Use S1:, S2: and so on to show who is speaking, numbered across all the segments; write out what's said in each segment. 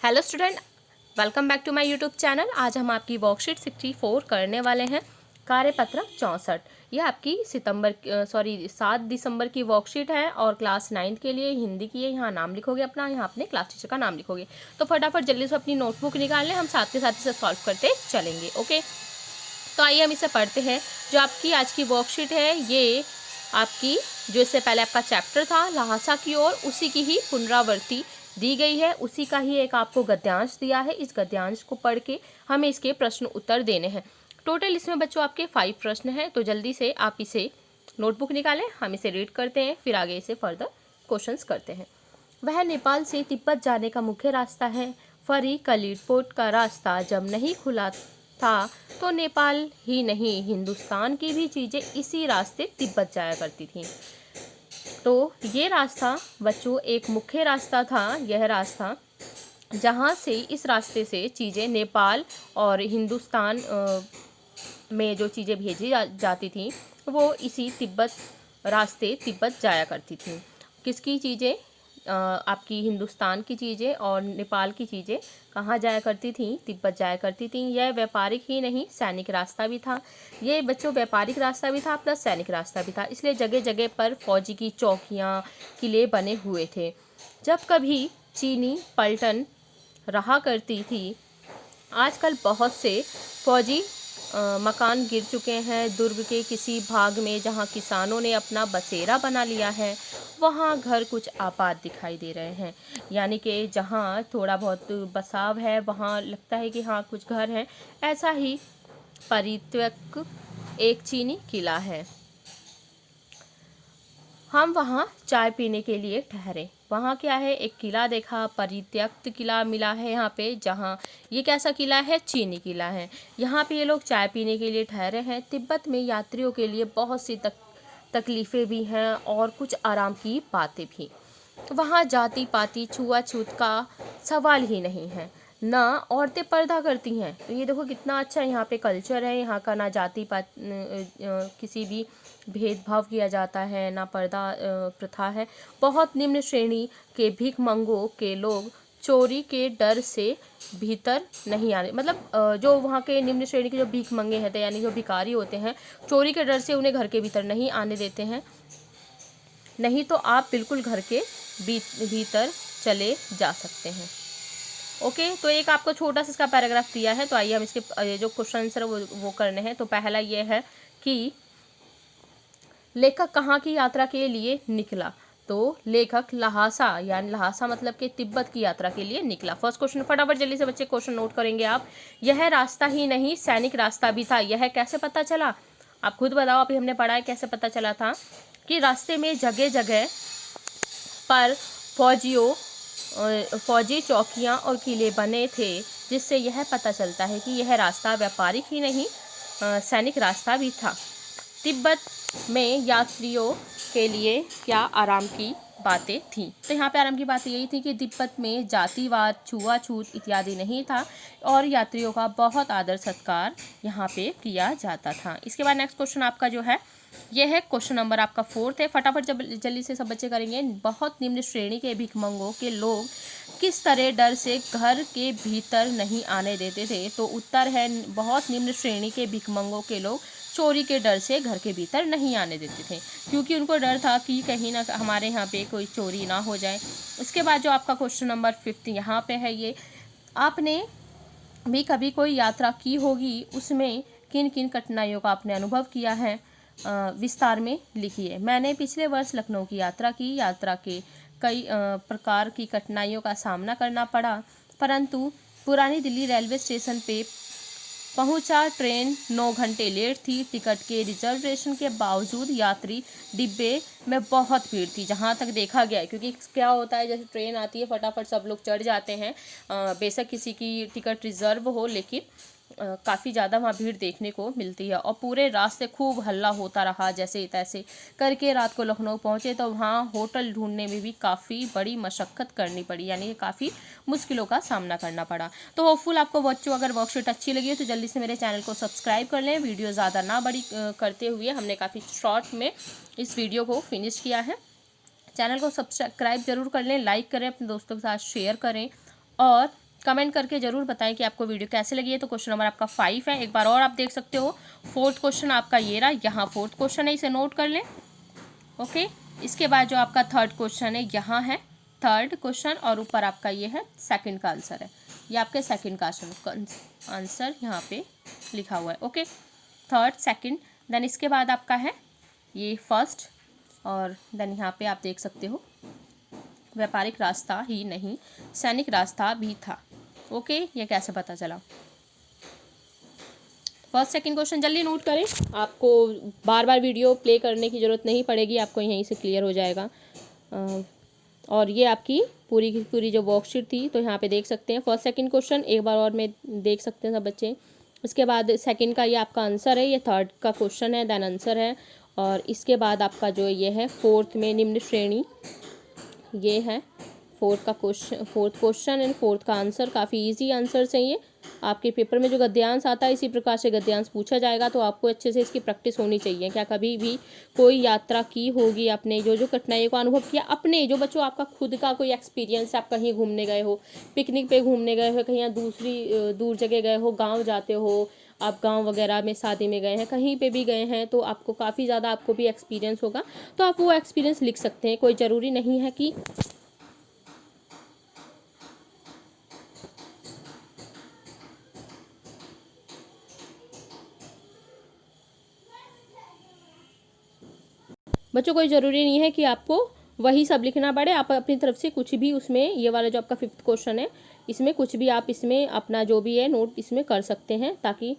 S1: Hello student, welcome back to my YouTube channel. आज हम आपकी वर्कशीट 64 करने वाले हैं। कार्यपत्र 64 यह आपकी 7 दिसंबर की वर्कशीट है और क्लास 9 के लिए हिंदी की है। यहाँ नाम लिखोगे अपना, यहाँ अपने क्लास टीचर का नाम लिखोगे। तो फटाफट जल्दी से अपनी नोटबुक निकाल लें, हम साथ के साथ इसे सॉल्व करते चलेंगे। ओके, तो आइए हम इसे पढ़ते हैं। जो आपकी आज की वर्कशीट है ये आपकी, जो इससे पहले आपका चैप्टर था ल्हासा की ओर, उसी की ही पुनरावृत्ति दी गई है। उसी का ही एक आपको गद्यांश दिया है। इस गद्यांश को पढ़ के हमें इसके प्रश्न उत्तर देने हैं। टोटल इसमें बच्चों आपके 5 प्रश्न हैं। तो जल्दी से आप इसे नोटबुक निकालें, हम इसे रीड करते हैं, फिर आगे इसे फर्दर क्वेश्चंस करते हैं। वह नेपाल से तिब्बत जाने का मुख्य रास्ता है। फरी कलीडपोर्ट का रास्ता जब नहीं खुला था तो नेपाल ही नहीं, हिंदुस्तान की भी चीज़ें इसी रास्ते तिब्बत जाया करती थीं। तो ये रास्ता बच्चों एक मुख्य रास्ता था। यह रास्ता जहाँ से, इस रास्ते से चीज़ें नेपाल और हिंदुस्तान में जो चीज़ें भेजी जाती थीं वो इसी तिब्बत रास्ते तिब्बत जाया करती थीं। किसकी चीज़ें? आपकी हिंदुस्तान की चीज़ें और नेपाल की चीज़ें कहाँ जाया करती थीं? तिब्बत जाया करती थीं। यह व्यापारिक ही नहीं, सैनिक रास्ता भी था। ये बच्चों व्यापारिक रास्ता भी था प्लस सैनिक रास्ता भी था। इसलिए जगह जगह पर फौजी की चौकियाँ, किले बने हुए थे। जब कभी चीनी पलटन रहा करती थी। आजकल बहुत से फौजी मकान गिर चुके हैं। दुर्ग के किसी भाग में जहां किसानों ने अपना बसेरा बना लिया है, वहां घर कुछ आबाद दिखाई दे रहे हैं। यानी कि जहां थोड़ा बहुत बसाव है वहां लगता है कि हाँ कुछ घर हैं। ऐसा ही परित्यक्त एक चीनी किला है। हम वहाँ चाय पीने के लिए ठहरे। वहाँ क्या है? एक किला देखा, परित्यक्त किला मिला है यहाँ पे, जहाँ ये कैसा किला है? चीनी किला है। यहाँ पे ये लोग चाय पीने के लिए ठहरे हैं। तिब्बत में यात्रियों के लिए बहुत सी तकलीफ़ें भी हैं और कुछ आराम की बातें भी। वहाँ जाति पाति छुआछूत का सवाल ही नहीं है, ना औरतें पर्दा करती हैं। तो ये देखो कितना अच्छा यहाँ पे कल्चर है। यहाँ का ना जाति पात किसी भी भेदभाव किया जाता है, ना पर्दा प्रथा है। बहुत निम्न श्रेणी के भिखमंगों के लोग चोरी के डर से भीतर नहीं आने, मतलब जो वहाँ के निम्न श्रेणी के जो भीख मंगे हैं, यानी जो भिखारी होते हैं, चोरी के डर से उन्हें घर के भीतर नहीं आने देते हैं। नहीं तो आप बिल्कुल घर के भीतर चले जा सकते हैं। ओके, तो एक आपको छोटा सा इसका पैराग्राफ दिया है। तो आइए हम इसके जो क्वेश्चन आंसर वो करने हैं। तो पहला ये है कि लेखक कहाँ की यात्रा के लिए निकला? तो लेखक ल्हासा, यानी ल्हासा मतलब कि तिब्बत की यात्रा के लिए निकला। फर्स्ट क्वेश्चन, फटाफट जल्दी से बच्चे क्वेश्चन नोट करेंगे आप। यह रास्ता ही नहीं, सैनिक रास्ता भी था। यह कैसे पता चला? आप खुद बताओ। अभी हमने पढ़ा है, कैसे पता चला था कि रास्ते में जगह जगह पर फौजी चौकियाँ और किले बने थे, जिससे यह पता चलता है कि यह रास्ता व्यापारिक ही नहीं, सैनिक रास्ता भी था। तिब्बत में यात्रियों के लिए क्या आराम की बातें थीं? तो यहाँ पे आराम की बात यही थी कि तिब्बत में जातिवाद, छुआछूत इत्यादि नहीं था और यात्रियों का बहुत आदर सत्कार यहाँ पे किया जाता था। इसके बाद नेक्स्ट क्वेश्चन आपका जो है यह है क्वेश्चन नंबर आपका 4 है। फटाफट जल्दी से सब बच्चे करेंगे। बहुत निम्न श्रेणी के भिखमंगों के लोग किस तरह डर से घर के भीतर नहीं आने देते थे? तो उत्तर है, बहुत निम्न श्रेणी के भिखमंगों के लोग चोरी के डर से घर के भीतर नहीं आने देते थे, क्योंकि उनको डर था कि कहीं ना हमारे यहाँ पे कोई चोरी ना हो जाए। इसके बाद जो आपका क्वेश्चन नंबर 5 यहाँ पे है, ये आपने भी कभी कोई यात्रा की होगी, उसमें किन किन कठिनाइयों का आपने अनुभव किया है, विस्तार में लिखिए। मैंने पिछले वर्ष लखनऊ की यात्रा की। यात्रा के कई प्रकार की कठिनाइयों का सामना करना पड़ा, परंतु पुरानी दिल्ली रेलवे स्टेशन पे पहुंचा। ट्रेन 9 घंटे लेट थी। टिकट के रिजर्वेशन के बावजूद यात्री डिब्बे में बहुत भीड़ थी, जहां तक देखा गया है। क्योंकि क्या होता है, जैसे ट्रेन आती है फटाफट सब लोग चढ़ जाते हैं, बेशक किसी की टिकट रिजर्व हो, लेकिन काफ़ी ज़्यादा वहाँ भीड़ देखने को मिलती है। और पूरे रास्ते खूब हल्ला होता रहा, जैसे तैसे करके रात को लखनऊ पहुँचे। तो वहाँ होटल ढूंढने में भी काफ़ी बड़ी मशक्क़त करनी पड़ी, यानी काफ़ी मुश्किलों का सामना करना पड़ा। तो होपफुल आपको बच्चों अगर वर्कशीट अच्छी लगी हो तो जल्दी से मेरे चैनल को सब्सक्राइब कर लें। वीडियो ज़्यादा ना बड़ी करते हुए हमने काफ़ी शॉर्ट में इस वीडियो को फिनिश किया है। चैनल को सब्सक्राइब जरूर कर लें, लाइक करें, अपने दोस्तों के साथ शेयर करें और कमेंट करके ज़रूर बताएं कि आपको वीडियो कैसे लगी है। तो क्वेश्चन नंबर आपका 5 है, एक बार और आप देख सकते हो। 4th क्वेश्चन आपका ये रहा, यहाँ 4th क्वेश्चन है, इसे नोट कर लें। ओके, इसके बाद जो आपका 3rd क्वेश्चन है, यहाँ है 3rd क्वेश्चन और ऊपर आपका ये है 2nd का आंसर है। ये आपके 2nd का आंसर यहाँ पे लिखा हुआ है। ओके, 3rd 2nd, देन इसके बाद आपका है ये 1st और देन यहाँ पे आप देख सकते हो व्यापारिक रास्ता ही नहीं सैनिक रास्ता भी था। ओके, ये कैसे पता चला? 1st 2nd क्वेश्चन जल्दी नोट करें, आपको बार बार वीडियो प्ले करने की ज़रूरत नहीं पड़ेगी, आपको यहीं से क्लियर हो जाएगा। और ये आपकी पूरी की पूरी जो वर्कशीट थी, तो यहाँ पे देख सकते हैं 1st 2nd क्वेश्चन एक बार और में देख सकते हैं सब बच्चे। इसके बाद 2nd का ये आपका आंसर है, ये 3rd का क्वेश्चन है, देन आंसर है। और इसके बाद आपका जो ये है 4th में निम्न श्रेणी, ये है 4th क्वेश्चन एंड 4th का आंसर। काफ़ी इजी आंसर्स हैं ये। आपके पेपर में जो गद्यांश आता है इसी प्रकार से गद्यांश पूछा जाएगा, तो आपको अच्छे से इसकी प्रैक्टिस होनी चाहिए। क्या कभी भी कोई यात्रा की होगी आपने, जो जो कठिनाइयों का अनुभव किया अपने, जो बच्चों आपका खुद का कोई एक्सपीरियंस, आप कहीं घूमने गए हो, पिकनिक पे घूमने गए हो, कहीं दूर जगह गए हो, गाँव जाते हो, आप गांव वगैरह में शादी में गए हैं, कहीं पे भी गए हैं, तो आपको काफ़ी ज़्यादा आपको भी एक्सपीरियंस होगा, तो आप वो एक्सपीरियंस लिख सकते हैं। कोई ज़रूरी नहीं है कि बच्चों कोई ज़रूरी नहीं है कि आपको वही सब लिखना पड़े, आप अपनी तरफ से कुछ भी उसमें, ये वाला जो आपका 5th क्वेश्चन है, इसमें कुछ भी आप इसमें अपना जो भी है नोट इसमें कर सकते हैं, ताकि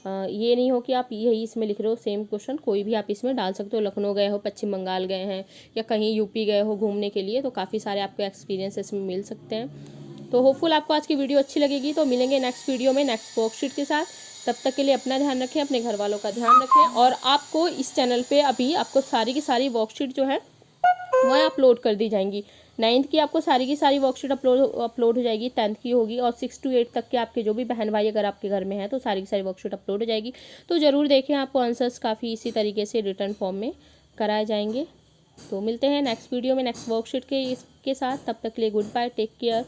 S1: ये नहीं हो कि आप यही इसमें लिख रहे हो सेम क्वेश्चन, कोई भी आप इसमें डाल सकते हो। लखनऊ गए हो, पश्चिम बंगाल गए हैं, या कहीं यूपी गए हो घूमने के लिए, तो काफ़ी सारे आपको एक्सपीरियंस इसमें मिल सकते हैं। तो होपफुल आपको आज की वीडियो अच्छी लगेगी। तो मिलेंगे नेक्स्ट वीडियो में नेक्स्ट वर्कशीट के साथ। तब तक के लिए अपना ध्यान रखें, अपने घर वालों का ध्यान रखें। और आपको इस चैनल पे अभी आपको सारी की सारी वर्कशीट जो है वह अपलोड कर दी जाएंगी। 9th की आपको सारी की सारी वर्कशीट अपलोड हो जाएगी, 10th की होगी, और 6 to 8 तक के आपके जो भी बहन भाई अगर आपके घर में है तो सारी की सारी वर्कशीट अपलोड हो जाएगी। तो ज़रूर देखें, आपको आंसर्स काफ़ी इसी तरीके से रिटर्न फॉर्म में कराए जाएंगे। तो मिलते हैं नेक्स्ट वीडियो में नेक्स्ट वर्कशीट के साथ। तब तक के लिए गुड बाय, टेक केयर।